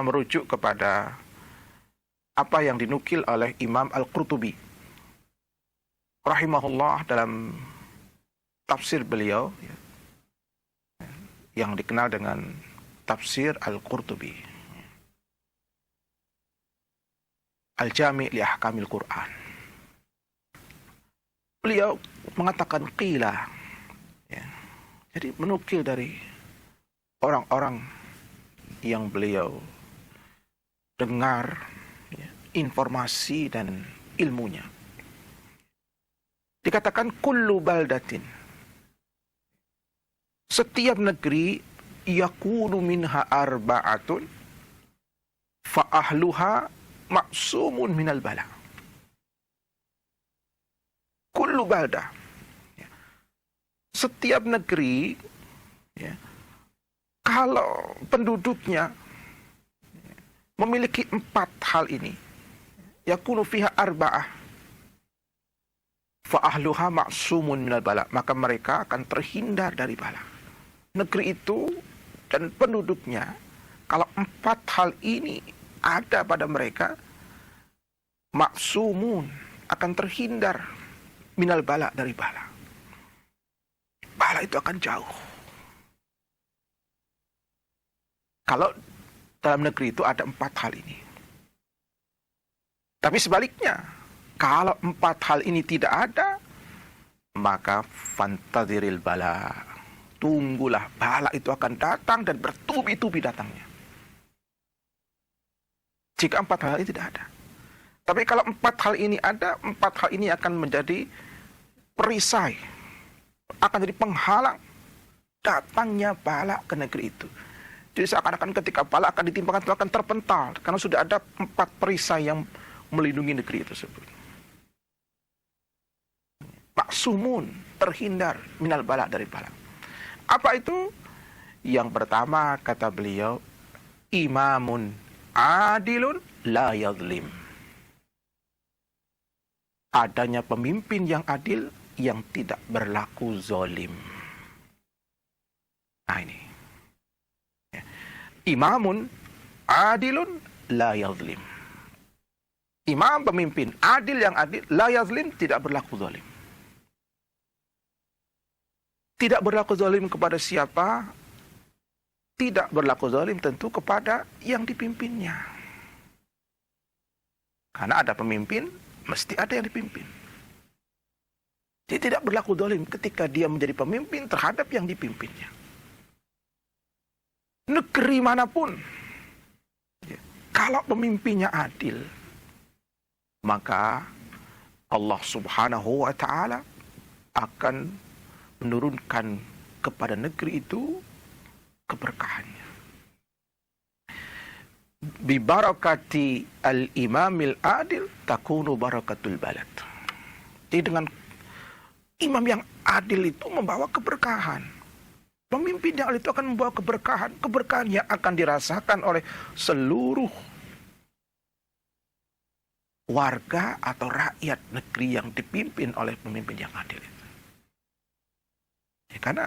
merujuk kepada apa yang dinukil oleh Imam Al-Qurtubi rahimahullah dalam tafsir beliau yang dikenal dengan tafsir Al-Qurtubi, Al-Jami' li Ahkamil Quran. Beliau mengatakan qila, ya. Jadi menukil dari orang-orang yang beliau dengar, ya, informasi dan ilmunya. Dikatakan kullu baldatin, setiap negeri, yakunu minha arba'atun fa ahluha ma'sumun minal bala. Kullu balda, ya. Setiap negeri, ya, kalau penduduknya memiliki 4 hal ini, yakunu fiha arba'ah fa ahluha ma'sumun minal bala, maka mereka akan terhindar dari bala. Negeri itu dan penduduknya, kalau 4 hal ini ada pada mereka, ma'sumun, akan terhindar minal bala, dari bala. Bala itu akan jauh. Kalau dalam negeri itu ada 4 hal ini. Tapi sebaliknya, kalau 4 hal ini tidak ada, maka fantadiril bala, tunggulah bala itu akan datang dan bertubi-tubi datangnya. Jika 4 hal ini tidak ada. Tapi kalau 4 hal ini ada, 4 hal ini akan menjadi perisai, akan jadi penghalang datangnya bala ke negeri itu. Jadi seakan-akan ketika bala akan ditimpakan, itu akan terpental, karena sudah ada 4 perisai yang melindungi negeri tersebut. Maksumun, terhindar minal bala, dari bala. Apa itu? Yang pertama, kata beliau, imamun adilun la yadhlim. Adanya pemimpin yang adil yang tidak berlaku zalim. Nah ini. Ya. Imamun adilun la yadhlim. Imam, pemimpin adil yang adil, la yadhlim, tidak berlaku zalim. Tidak berlaku zalim kepada siapa? Tidak berlaku zalim tentu kepada yang dipimpinnya. Karena ada pemimpin, mesti ada yang dipimpin. Dia tidak berlaku zalim ketika dia menjadi pemimpin terhadap yang dipimpinnya. Negeri manapun, kalau pemimpinnya adil, maka Allah Subhanahu wa ta'ala akan menurunkan kepada negeri itu keberkahannya. Bi barakati al-imamil adil takunu barakatul balad. Jadi dengan imam yang adil itu membawa keberkahan. Pemimpin yang adil itu akan membawa keberkahan. Keberkahan yang akan dirasakan oleh seluruh warga atau rakyat negeri yang dipimpin oleh pemimpin yang adil itu. Ya, karena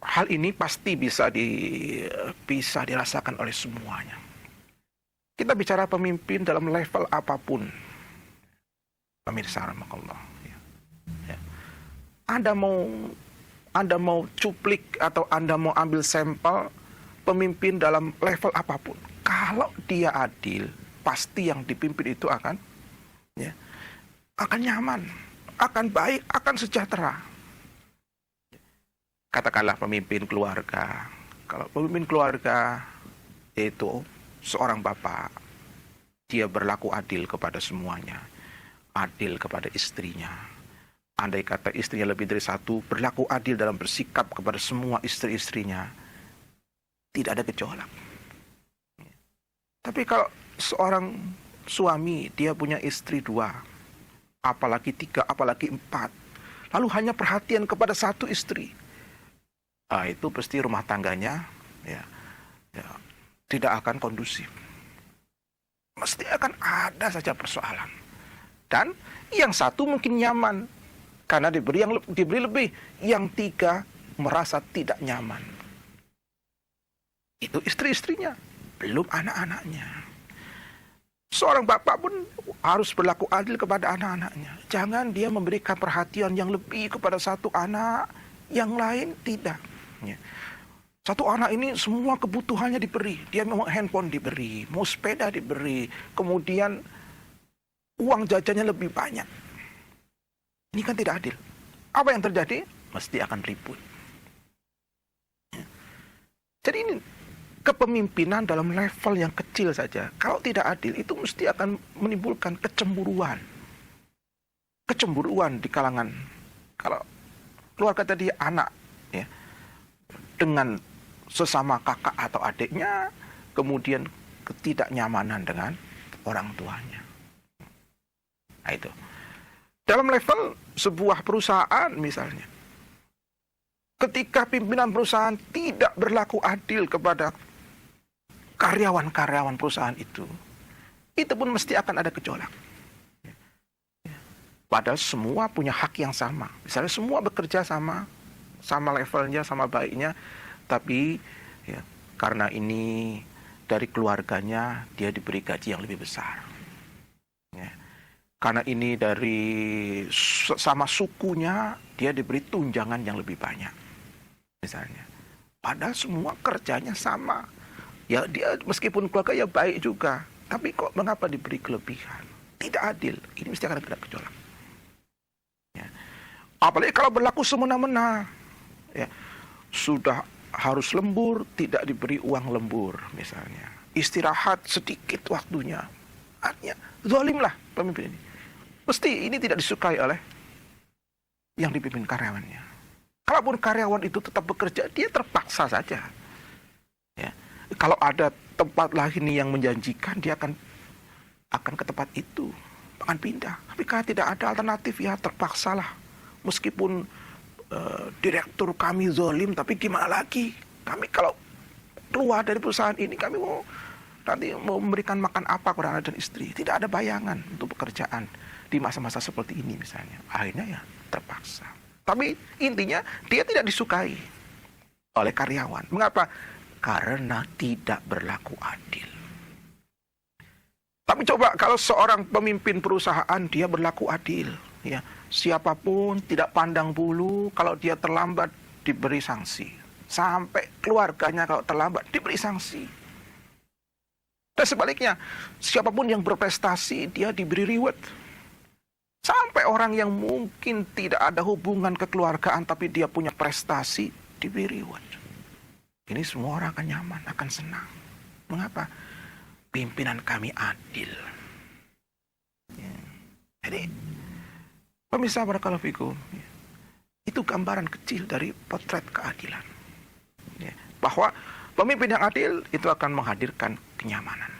hal ini pasti bisa dirasakan oleh semuanya. Kita bicara pemimpin dalam level apapun, pemirsa rahimakumullah. Ya. Anda mau cuplik atau Anda mau ambil sampel pemimpin dalam level apapun, kalau dia adil, pasti yang dipimpin itu akan nyaman, akan baik, akan sejahtera. Katakanlah pemimpin keluarga. Kalau pemimpin keluarga yaitu seorang bapak, dia berlaku adil kepada semuanya, adil kepada istrinya. Andai kata istrinya lebih dari 1, berlaku adil dalam bersikap kepada semua istri-istrinya, tidak ada gejolak. Tapi kalau seorang suami, dia punya istri 2, apalagi 3, apalagi 4, lalu hanya perhatian kepada 1 istri, itu pasti rumah tangganya tidak akan kondusif. Mesti akan ada saja persoalan. Dan yang 1 mungkin nyaman karena diberi lebih, yang 3 merasa tidak nyaman. Itu istri-istrinya, belum anak-anaknya. Seorang bapak pun harus berlaku adil kepada anak-anaknya. Jangan dia memberikan perhatian yang lebih kepada satu anak, yang lain tidak. Ya. Satu anak ini semua kebutuhannya diberi. Dia mau handphone diberi, mau sepeda diberi, kemudian uang jajannya lebih banyak. Ini kan tidak adil. Apa yang terjadi? Mesti akan ribut. Ya. Jadi ini kepemimpinan dalam level yang kecil saja, kalau tidak adil, itu mesti akan menimbulkan kecemburuan. Kecemburuan di kalangan, kalau keluarga tadi anak, ya, dengan sesama kakak atau adiknya, kemudian ketidaknyamanan dengan orang tuanya. Nah itu. Dalam level sebuah perusahaan misalnya, ketika pimpinan perusahaan tidak berlaku adil kepada karyawan-karyawan perusahaan itu pun mesti akan ada gejolak. Padahal semua punya hak yang sama. Misalnya semua bekerja sama levelnya, sama baiknya, tapi ya, karena ini dari keluarganya dia diberi gaji yang lebih besar. Ya. Karena ini dari sama sukunya dia diberi tunjangan yang lebih banyak. Misalnya. Padahal semua kerjanya sama. Ya dia meskipun keluarga ya baik juga, tapi kok mengapa diberi kelebihan? Tidak adil. Ini mesti akan ada gejolak. Ya. Apalagi kalau berlaku semena-mena. Ya. Sudah harus lembur, tidak diberi uang lembur misalnya. Istirahat sedikit waktunya. Artinya zalim lah pemimpin ini. Mesti ini tidak disukai oleh yang dipimpin karyawannya. Kalaupun karyawan itu tetap bekerja, dia terpaksa saja. Ya. Kalau ada tempat lain yang menjanjikan, dia akan ke tempat itu, akan pindah. Tapi kalau tidak ada alternatif, ya terpaksalah. Meskipun direktur kami zalim, tapi gimana lagi? Kami kalau keluar dari perusahaan ini, kami nanti mau memberikan makan apa kepada anak dan istri. Tidak ada bayangan untuk pekerjaan di masa-masa seperti ini misalnya. Akhirnya ya terpaksa. Tapi intinya dia tidak disukai oleh karyawan. Mengapa? Karena tidak berlaku adil. Tapi coba kalau seorang pemimpin perusahaan dia berlaku adil, ya, siapapun tidak pandang bulu, kalau dia terlambat diberi sanksi. Sampai keluarganya kalau terlambat diberi sanksi. Dan sebaliknya, siapapun yang berprestasi dia diberi reward. Sampai orang yang mungkin tidak ada hubungan kekeluargaan tapi dia punya prestasi diberi reward. Ini semua orang akan nyaman, akan senang. Mengapa? Pimpinan kami adil. Ya. Jadi, pemirsa barakallahu fikum, ya, itu gambaran kecil dari potret keadilan. Ya. Bahwa pemimpin yang adil itu akan menghadirkan kenyamanan.